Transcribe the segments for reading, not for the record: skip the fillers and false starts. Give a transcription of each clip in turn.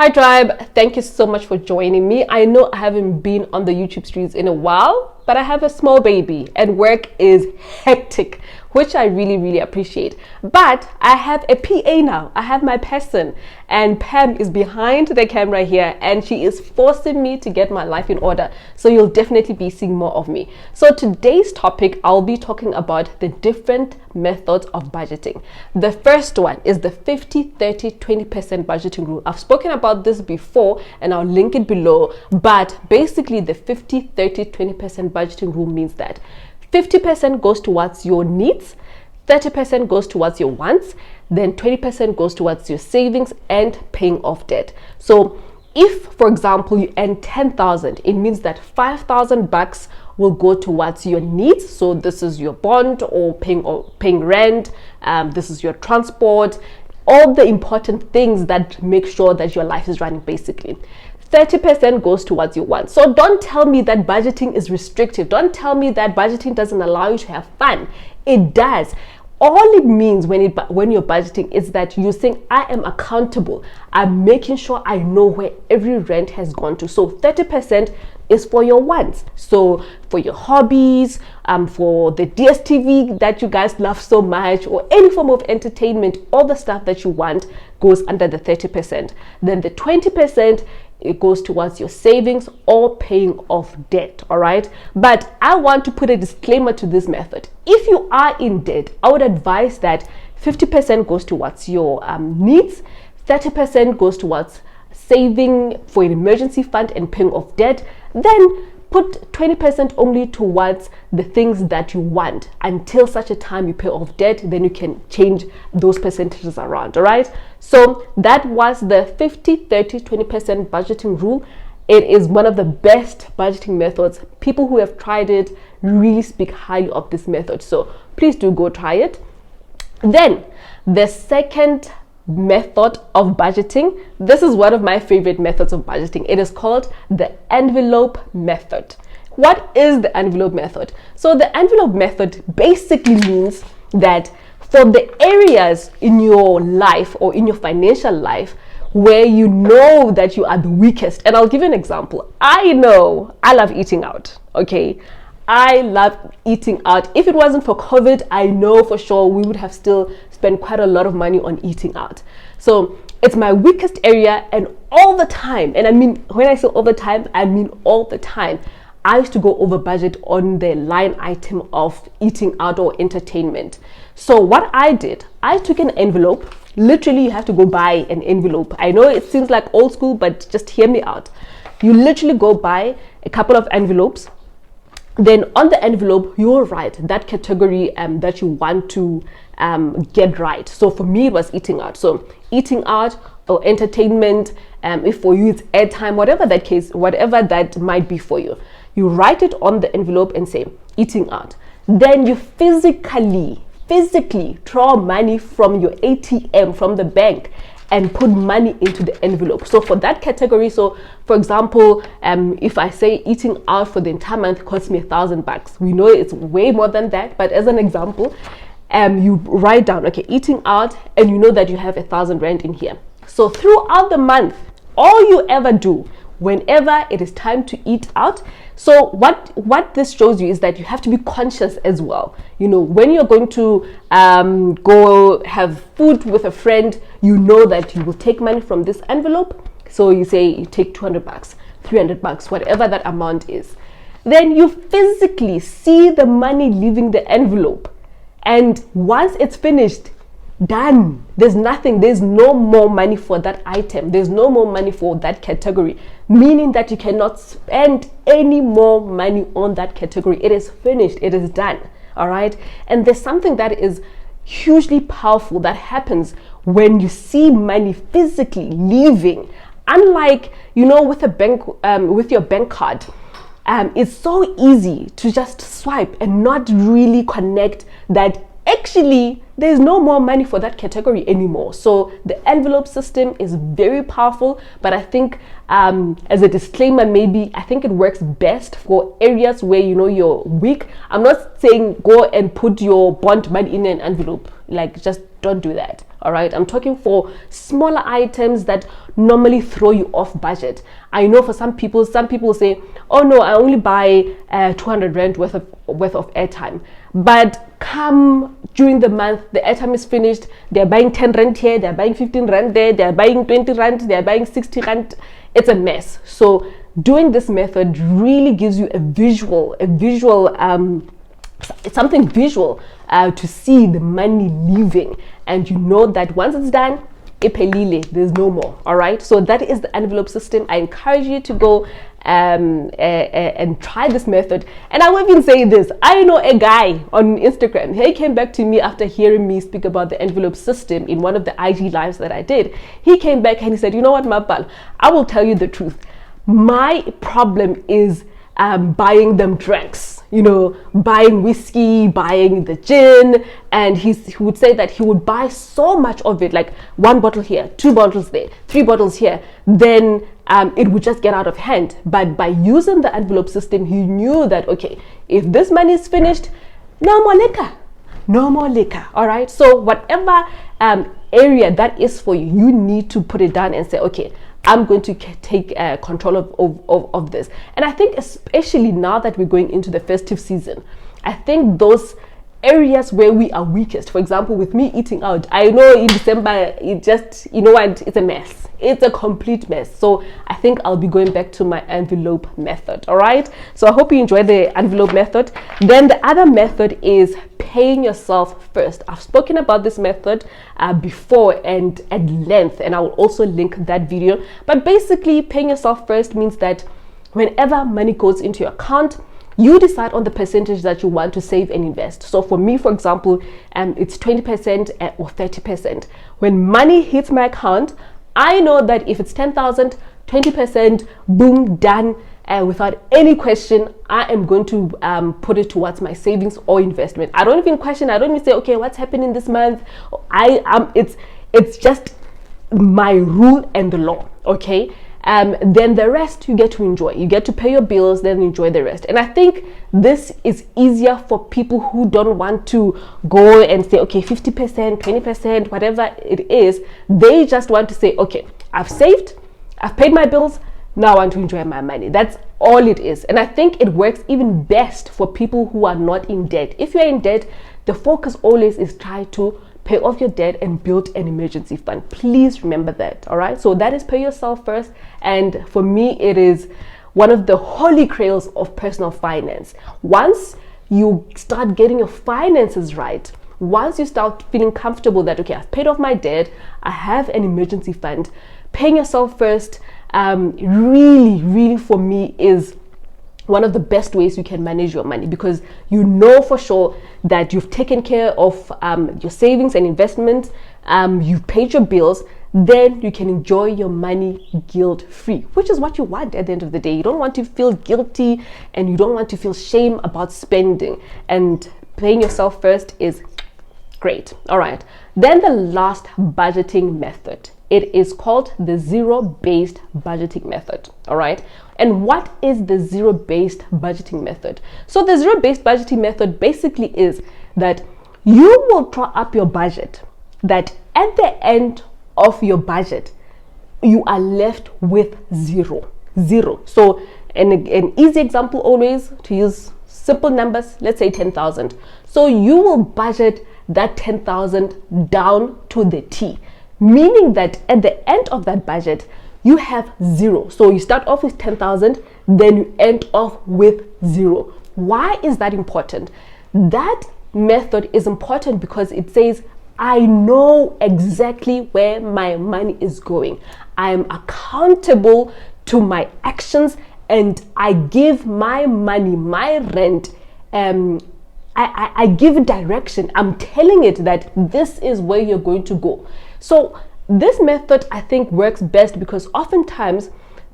Hi tribe, thank you so much for joining me. I know I haven't been on the YouTube streets in a while, but I have a small baby and work is hectic, which I really appreciate. But I have a PA now. I have my person, and Pam is behind the camera here and she is forcing me to get my life in order. So you'll definitely be seeing more of me. So today's topic, I'll be talking about the different methods of budgeting. The first one is the 50-30-20% budgeting rule. I've spoken about this before and I'll link it below, but basically the 50-30-20% budgeting rule means that 50% goes towards your needs, 30% goes towards your wants, then 20% goes towards your savings and paying off debt. So if, for example, you earn 10,000, it means that 5,000 bucks will go towards your needs. So this is your bond or paying rent. This is your transport, all the important things that make sure that your life is running basically. 30% goes towards your wants. So don't tell me that budgeting is restrictive. Don't tell me that budgeting doesn't allow you to have fun. It does. All it means when you're budgeting is that you're saying, I am accountable. I'm making sure I know where every rent has gone to. So 30% is for your wants. So for your hobbies, for the DSTV that you guys love so much, or any form of entertainment, all the stuff that you want goes under the 30%. Then the 20%, it goes towards your savings or paying off debt. All right, but I want to put a disclaimer to this method. If you are in debt, I would advise that 50% goes towards your needs, 30% goes towards saving for an emergency fund and paying off debt, then put 20% only towards the things that you want until such a time you pay off debt. Then you can change those percentages around. All right, so that was the 50-30-20% budgeting rule. It is one of the best budgeting methods. People who have tried it really speak highly of this method, so please do go try it. Then the second method of budgeting, this is one of my favorite methods of budgeting. It is called the envelope method. What is the envelope method? So the envelope method basically means that for the areas in your life or in your financial life where you know that you are the weakest, and I'll give you an example. I know I love eating out, okay? I love eating out. If it wasn't for COVID, I know for sure we would have still spent quite a lot of money on eating out. So it's my weakest area, and all the time, and I mean, when I say all the time, I mean all the time, I used to go over budget on the line item of eating out or entertainment. So what I did, I took an envelope. Literally, you have to go buy an envelope. I know it seems like old school, but just hear me out. You literally go buy a couple of envelopes. Then on the envelope, you'll write that category that you want to get right. So for me, it was eating out. So eating out or entertainment, if for you it's airtime, whatever that might be for you. You write it on the envelope and say eating out. Then you physically draw money from your ATM, from the bank, and put money into the envelope. So for that category, so for example, if I say eating out for the entire month costs me 1,000 bucks, we know it's way more than that, but as an example, you write down, okay, eating out, and you know that you have 1,000 rand in here. So throughout the month, all you ever do, whenever it is time to eat out, so what this shows you is that you have to be conscious as well. You know, when you're going to go have food with a friend, you know that you will take money from this envelope. So you say you take 200 bucks, 300 bucks, whatever that amount is. Then you physically see the money leaving the envelope. And once it's finished, done. There's nothing, there's no more money for that item. There's no more money for that category, meaning that you cannot spend any more money on that category. It is finished, it is done. All right. And there's something that is hugely powerful that happens when you see money physically leaving. Unlike, you know, with a bank, with your bank card, it's so easy to just swipe and not really connect that actually there's no more money for that category anymore. So the envelope system is very powerful, but I think as a disclaimer, maybe I think it works best for areas where you know you're weak. I'm not saying go and put your bond money in an envelope, like just don't do that. All right, I'm talking for smaller items that normally throw you off budget. I know for some people say, oh no, I only buy 200 rand worth of airtime, but come during the month, the airtime is finished, they're buying 10 rand here, they're buying 15 rand there, they're buying 20 rand, they're buying 60 rand. It's a mess. So doing this method really gives you something visual to see the money leaving, and you know that once it's done, there's no more. All right, so that is the envelope system. I encourage you to go and try this method. And I will even say this, I know a guy on Instagram, he came back to me after hearing me speak about the envelope system in one of the IG lives that I did. He came back and he said, you know what, Mapal, I will tell you the truth, my problem is buying them drinks, buying whiskey, buying the gin. And he would say that he would buy so much of it, like 1 bottle here, 2 bottles there, 3 bottles here, then it would just get out of hand. But by using the envelope system, he knew that, okay, if this money is finished, no more liquor. All right, so whatever area that is for you, you need to put it down and say, okay, I'm going to take control of this. And I think especially now that we're going into the festive season, I think those areas where we are weakest, for example, with me eating out, I know in December, it just, it's a mess. It's a complete mess. So I think I'll be going back to my envelope method. All right. So I hope you enjoy the envelope method. Then the other method is paying yourself first. I've spoken about this method before and at length, and I will also link that video. But basically, paying yourself first means that whenever money goes into your account, you decide on the percentage that you want to save and invest. So for me, for example, it's 20% or 30%. When money hits my account, I know that if it's 10,000, 20%, boom, done. Without any question, I am going to put it towards my savings or investment. I don't even question. I don't even say, okay, what's happening this month? It's just my rule and the law. Okay. Then the rest you get to enjoy. You get to pay your bills, then enjoy the rest. And I think this is easier for people who don't want to go and say, okay, 50%, 20%, whatever it is. They just want to say, okay, I've saved, I've paid my bills, now I want to enjoy my money. That's all it is. And I think it works even best for people who are not in debt. If you're in debt, the focus always is try to pay off your debt and build an emergency fund. Please remember that. All right, so that is pay yourself first. And for me, it is one of the holy grails of personal finance. Once you start getting your finances right, once you start feeling comfortable that, okay, I've paid off my debt, I have an emergency fund, paying yourself first really for me is one of the best ways you can manage your money, because you know for sure that you've taken care of your savings and investments, you've paid your bills, then you can enjoy your money guilt-free, which is what you want at the end of the day. You don't want to feel guilty and you don't want to feel shame about spending, and paying yourself first is great. All right, then the last budgeting method. It is called the zero-based budgeting method. All right. And what is the zero-based budgeting method? So the zero-based budgeting method basically is that you will draw up your budget, that at the end of your budget, you are left with zero. So an easy example always, to use simple numbers, let's say 10,000. So you will budget that 10,000 down to the T. Meaning that at the end of that budget, you have zero. So you start off with 10,000, then you end off with zero. Why is that important? That method is important because it says, I know exactly where my money is going. I am accountable to my actions, and I give my money, my rent, I give it direction. I'm telling it that this is where you're going to go. So this method, I think, works best because oftentimes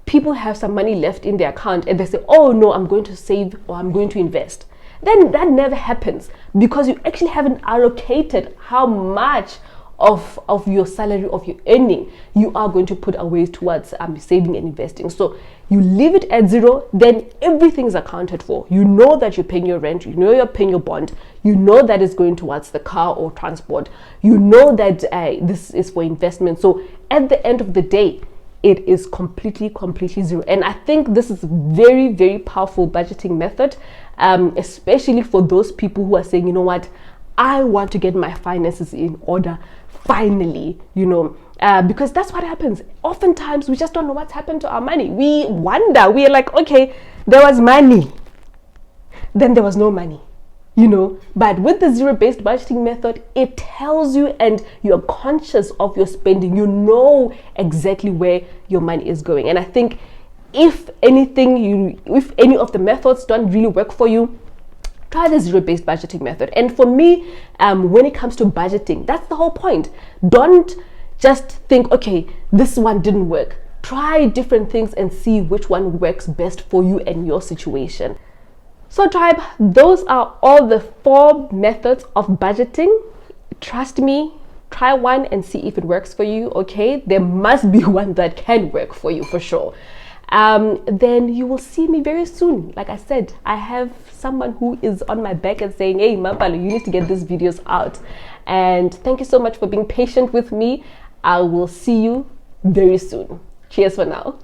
people have some money left in their account and they say, oh no, I'm going to save or I'm going to invest. Then that never happens because you actually haven't allocated how much of your salary, of your earning, you are going to put away towards saving and investing. So you leave it at zero, then everything is accounted for. You know that you're paying your rent, you know you're paying your bond, you know that it's going towards the car or transport, you know that this is for investment. So at the end of the day, it is completely zero. And I think this is a very, very powerful budgeting method, especially for those people who are saying, you know what, I want to get my finances in order finally, because that's what happens. Oftentimes we just don't know what's happened to our money. We wonder, we are like, okay, there was money, then there was no money, but with the zero-based budgeting method, it tells you, and you're conscious of your spending. You know exactly where your money is going. And I think if any of the methods don't really work for you, try the zero-based budgeting method. And for me, when it comes to budgeting, that's the whole point. Don't just think, okay, this one didn't work. Try different things and see which one works best for you and your situation. So tribe, those are all the 4 methods of budgeting. Trust me, try one and see if it works for you. Okay, there must be one that can work for you for sure. Then you will see me very soon. Like I said, I have someone who is on my back and saying, hey Mapalo, you need to get these videos out. And thank you so much for being patient with me. I will see you very soon. Cheers for now.